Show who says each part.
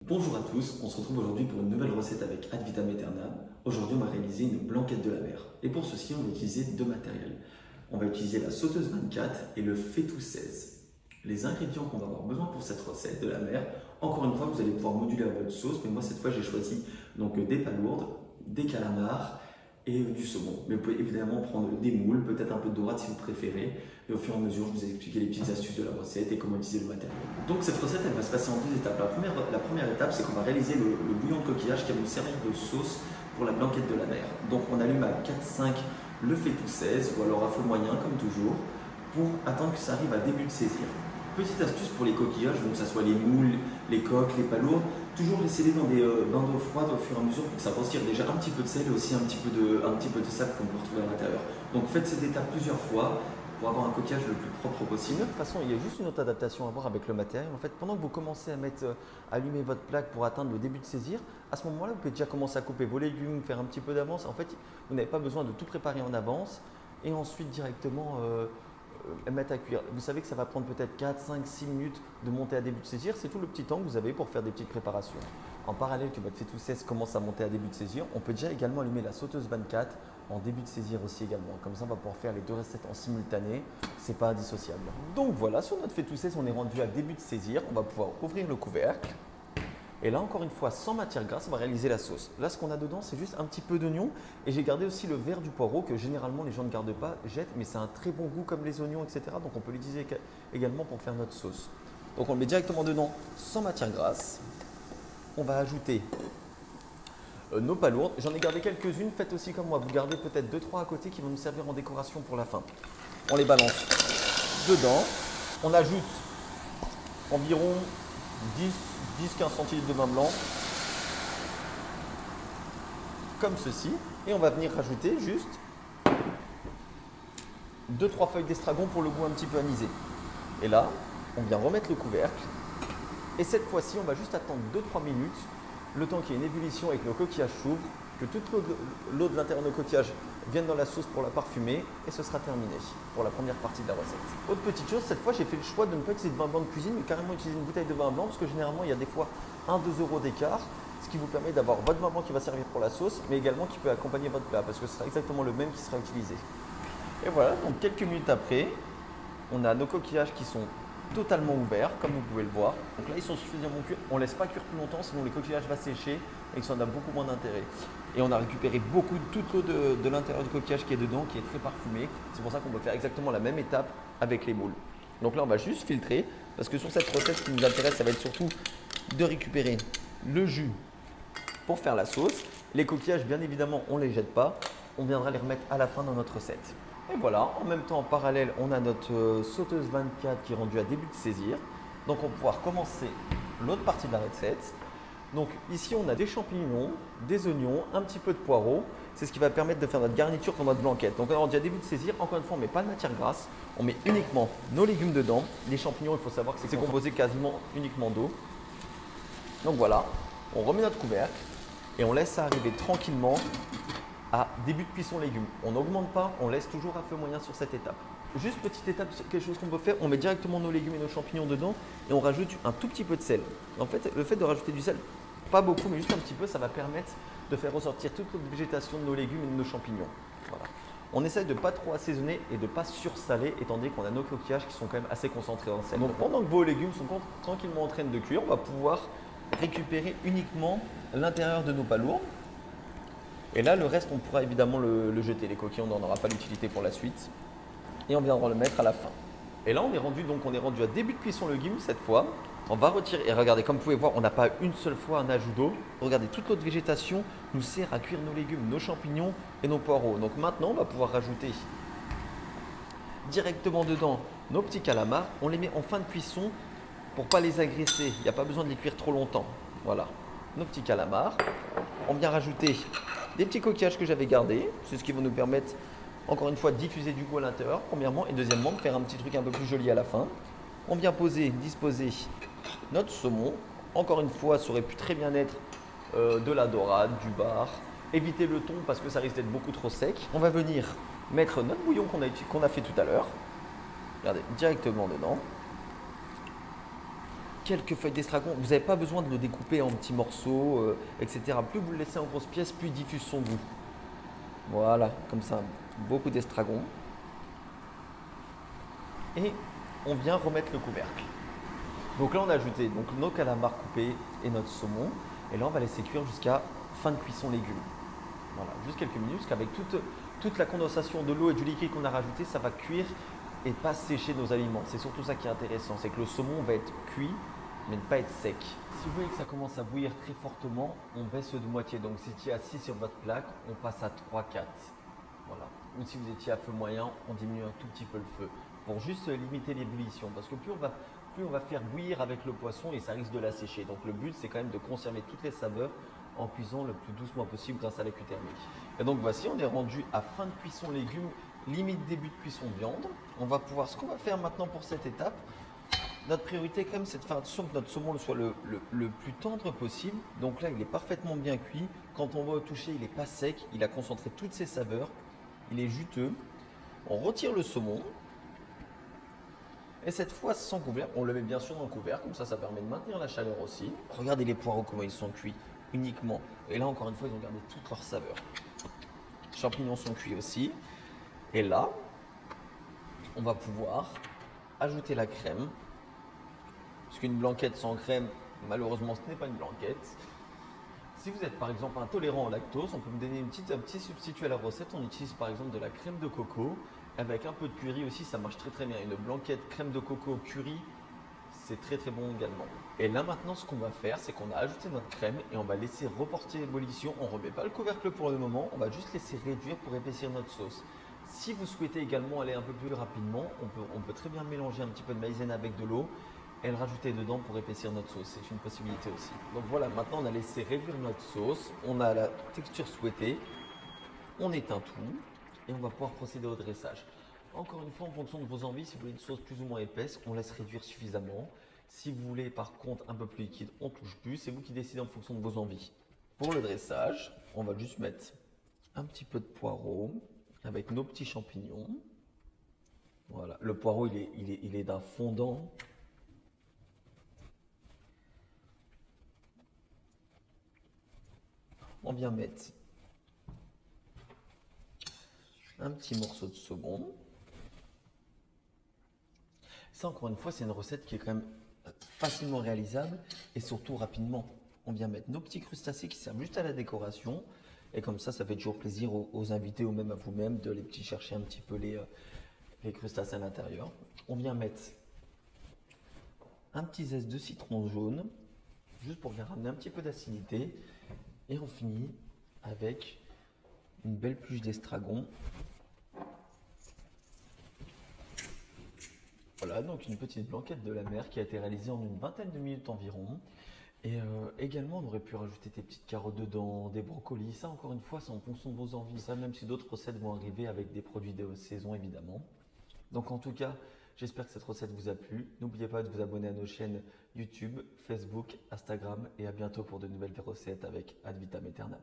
Speaker 1: Bonjour à tous, on se retrouve aujourd'hui pour une nouvelle recette avec Ad Vitam Aeternam. Aujourd'hui, on va réaliser une blanquette de la mer. Et pour ceci, on va utiliser deux matériels. On va utiliser la sauteuse 24 et le faitout 16. Les ingrédients qu'on va avoir besoin pour cette recette de la mer, encore une fois, vous allez pouvoir moduler à votre sauce, mais moi cette fois j'ai choisi donc des palourdes, des calamars et du saumon. Mais vous pouvez évidemment prendre des moules, peut-être un peu de dorade si vous préférez. Et au fur et à mesure, je vous ai expliqué les petites astuces de la recette et comment utiliser le matériel. Donc cette recette, elle va se passer en deux étapes. La première étape, c'est qu'on va réaliser le bouillon de coquillage qui va nous servir de sauce pour la blanquette de la mer. Donc on allume à 4-5 le faitout 16 ou alors à feu moyen comme toujours pour attendre que ça arrive à début de saisir. Petite astuce pour les coquillages, donc que ce soit les moules, les coques, les palourdes, toujours laisser-les dans des bains d'eau froide au fur et à mesure pour que ça retire déjà un petit peu de sel et aussi un petit peu de sable qu'on peut retrouver à l'intérieur. Donc faites cette étape plusieurs fois pour avoir un coquillage le plus propre possible.
Speaker 2: De toute façon, il y a juste une autre adaptation à voir avec le matériel. En fait, pendant que vous commencez à allumer votre plaque pour atteindre le début de saisir, à ce moment-là, vous pouvez déjà commencer à couper vos légumes, faire un petit peu d'avance. En fait, vous n'avez pas besoin de tout préparer en avance et ensuite directement mettre à cuire. Vous savez que ça va prendre peut-être 4, 5, 6 minutes de monter à début de saisir. C'est tout le petit temps que vous avez pour faire des petites préparations. En parallèle que votre faitout 16 commence à monter à début de saisir, on peut déjà également allumer la sauteuse 24 en début de saisir aussi également. Comme ça, on va pouvoir faire les deux recettes en simultané. C'est pas indissociable. Donc voilà, sur notre faitout 16, on est rendu à début de saisir. On va pouvoir ouvrir le couvercle. Et là, encore une fois, sans matière grasse, on va réaliser la sauce. Là, ce qu'on a dedans, c'est juste un petit peu d'oignon. Et j'ai gardé aussi le verre du poireau que généralement les gens ne gardent pas, jettent, mais c'est un très bon goût comme les oignons, etc. Donc on peut l'utiliser également pour faire notre sauce. Donc on le met directement dedans sans matière grasse. On va ajouter nos palourdes. J'en ai gardé quelques-unes. Faites aussi comme moi. Vous gardez peut-être 2-3 à côté qui vont nous servir en décoration pour la fin. On les balance dedans. On ajoute environ 10-15 centilitres de vin blanc, comme ceci. Et on va venir rajouter juste 2-3 feuilles d'estragon pour le goût un petit peu anisé. Et là, on vient remettre le couvercle. Et cette fois-ci, on va juste attendre 2-3 minutes, le temps qu'il y ait une ébullition et que nos coquillages s'ouvrent, que toute l'eau de l'intérieur de nos coquillages vienne dans la sauce pour la parfumer et ce sera terminé pour la première partie de la recette. Autre petite chose, cette fois j'ai fait le choix de ne pas utiliser de vin blanc de cuisine mais carrément utiliser une bouteille de vin blanc parce que généralement il y a des fois 1-2 euros d'écart, ce qui vous permet d'avoir votre vin blanc qui va servir pour la sauce mais également qui peut accompagner votre plat parce que ce sera exactement le même qui sera utilisé. Et voilà, donc quelques minutes après, on a nos coquillages qui sont totalement ouverts, comme vous pouvez le voir. Donc là, ils sont suffisamment cuits. On ne laisse pas cuire plus longtemps, sinon les coquillages vont sécher et ça en a beaucoup moins d'intérêt. Et on a récupéré toute l'eau de l'intérieur du coquillage qui est dedans, qui est très parfumé. C'est pour ça qu'on va faire exactement la même étape avec les moules. Donc là, on va juste filtrer, parce que sur cette recette, ce qui nous intéresse, ça va être surtout de récupérer le jus pour faire la sauce. Les coquillages, bien évidemment, on ne les jette pas. On viendra les remettre à la fin dans notre recette. Et voilà, en même temps, en parallèle, on a notre sauteuse 24 qui est rendue à début de saisir. Donc, on va pouvoir commencer l'autre partie de la recette. Donc, ici, on a des champignons, des oignons, un petit peu de poireaux. C'est ce qui va permettre de faire notre garniture pour notre blanquette. Donc, on est rendu à début de saisir. Encore une fois, on ne met pas de matière grasse. On met uniquement nos légumes dedans. Les champignons, il faut savoir que c'est composé quasiment uniquement d'eau. Donc, voilà, on remet notre couvercle et on laisse ça arriver tranquillement à début de cuisson légumes. On n'augmente pas, on laisse toujours à feu moyen sur cette étape. Juste petite étape, quelque chose qu'on peut faire, on met directement nos légumes et nos champignons dedans et on rajoute un tout petit peu de sel. En fait, le fait de rajouter du sel, pas beaucoup, mais juste un petit peu, ça va permettre de faire ressortir toute notre végétation de nos légumes et de nos champignons. Voilà. On essaye de ne pas trop assaisonner et de ne pas sursaler, étant donné qu'on a nos coquillages qui sont quand même assez concentrés en sel. Donc pendant que vos légumes sont tranquillement en train de cuire, on va pouvoir récupérer uniquement l'intérieur de nos palourdes. Et là, le reste, on pourra évidemment le jeter. Les coquilles, on n'en aura pas d'utilité pour la suite. Et on viendra le mettre à la fin. Et là, on est rendu à début de cuisson légumes cette fois. On va retirer. Et regardez, comme vous pouvez voir, on n'a pas une seule fois un ajout d'eau. Regardez, toute notre végétation nous sert à cuire nos légumes, nos champignons et nos poireaux. Donc maintenant, on va pouvoir rajouter directement dedans nos petits calamars. On les met en fin de cuisson pour ne pas les agresser. Il n'y a pas besoin de les cuire trop longtemps. Voilà, nos petits calamars. On vient rajouter des petits coquillages que j'avais gardés. C'est ce qui va nous permettre, encore une fois, de diffuser du goût à l'intérieur, premièrement. Et deuxièmement, de faire un petit truc un peu plus joli à la fin. On vient disposer notre saumon. Encore une fois, ça aurait pu très bien être de la dorade, du bar. Évitez le thon parce que ça risque d'être beaucoup trop sec. On va venir mettre notre bouillon qu'on a fait tout à l'heure. Regardez, directement dedans. quelques feuilles d'estragon. Vous n'avez pas besoin de le découper en petits morceaux, etc. Plus vous le laissez en grosses pièces, plus il diffuse son goût. Voilà, comme ça, beaucoup d'estragon. Et on vient remettre le couvercle. Donc là, on a ajouté donc, nos calamars coupés et notre saumon. Et là, on va laisser cuire jusqu'à fin de cuisson légumes. Voilà, juste quelques minutes, parce qu'avec toute la condensation de l'eau et du liquide qu'on a rajouté, ça va cuire et pas sécher nos aliments. C'est surtout ça qui est intéressant, c'est que le saumon va être cuit, mais ne pas être sec. Si vous voyez que ça commence à bouillir très fortement, on baisse de moitié. Donc si vous étiez assis sur votre plaque, on passe à 3-4. Voilà. Ou si vous étiez à feu moyen, on diminue un tout petit peu le feu pour juste limiter l'ébullition. Parce que plus on va faire bouillir avec le poisson et ça risque de l'assécher. Donc le but, c'est quand même de conserver toutes les saveurs en cuisant le plus doucement possible grâce à la cuve thermique. Et donc voici, on est rendu à fin de cuisson légumes, limite début de cuisson viande. On va pouvoir, ce qu'on va faire maintenant pour cette étape, notre priorité quand même, c'est de faire attention que notre saumon soit le plus tendre possible. Donc là, il est parfaitement bien cuit. Quand on va au toucher, il n'est pas sec, il a concentré toutes ses saveurs, il est juteux. On retire le saumon. Et cette fois, sans couvercle, on le met bien sûr dans le couvercle, comme ça permet de maintenir la chaleur aussi. Regardez les poireaux, comment ils sont cuits uniquement. Et là, encore une fois, ils ont gardé toutes leurs saveurs. Les champignons sont cuits aussi. Et là, on va pouvoir ajouter la crème. Parce qu'une blanquette sans crème, malheureusement, ce n'est pas une blanquette. Si vous êtes par exemple intolérant au lactose, on peut me donner un petit substitut à la recette. On utilise par exemple de la crème de coco. Avec un peu de curry aussi, ça marche très très bien. Une blanquette crème de coco curry, c'est très très bon également. Et là maintenant, ce qu'on va faire, c'est qu'on a ajouté notre crème et on va laisser reporter l'ébullition. On ne remet pas le couvercle pour le moment, on va juste laisser réduire pour épaissir notre sauce. Si vous souhaitez également aller un peu plus rapidement, on peut très bien mélanger un petit peu de maïzena avec de l'eau et le rajouter dedans pour épaissir notre sauce. C'est une possibilité aussi. Donc voilà, maintenant on a laissé réduire notre sauce, on a la texture souhaitée, on éteint tout. Et on va pouvoir procéder au dressage. Encore une fois, en fonction de vos envies, si vous voulez une sauce plus ou moins épaisse, on laisse réduire suffisamment. Si vous voulez par contre un peu plus liquide, on touche plus. C'est vous qui décidez en fonction de vos envies. Pour le dressage, on va juste mettre un petit peu de poireau avec nos petits champignons. Voilà, le poireau il est d'un fondant. On vient mettre un petit morceau de saumon. Ça, encore une fois, c'est une recette qui est quand même facilement réalisable et surtout rapidement. On vient mettre nos petits crustacés qui servent juste à la décoration. Et comme ça fait toujours plaisir aux invités ou même à vous-même de les chercher un petit peu les crustacés à l'intérieur. On vient mettre un petit zeste de citron jaune, juste pour bien ramener un petit peu d'acidité. Et on finit avec une belle pluche d'estragon. Voilà, donc une petite blanquette de la mer qui a été réalisée en une vingtaine de minutes environ. Et également, on aurait pu rajouter des petites carottes dedans, des brocolis. Ça, encore une fois, c'est en fonction de vos envies. Ça, même si d'autres recettes vont arriver avec des produits de saison, évidemment. Donc, en tout cas, j'espère que cette recette vous a plu. N'oubliez pas de vous abonner à nos chaînes YouTube, Facebook, Instagram et à bientôt pour de nouvelles recettes avec Ad Vitam Aeternam.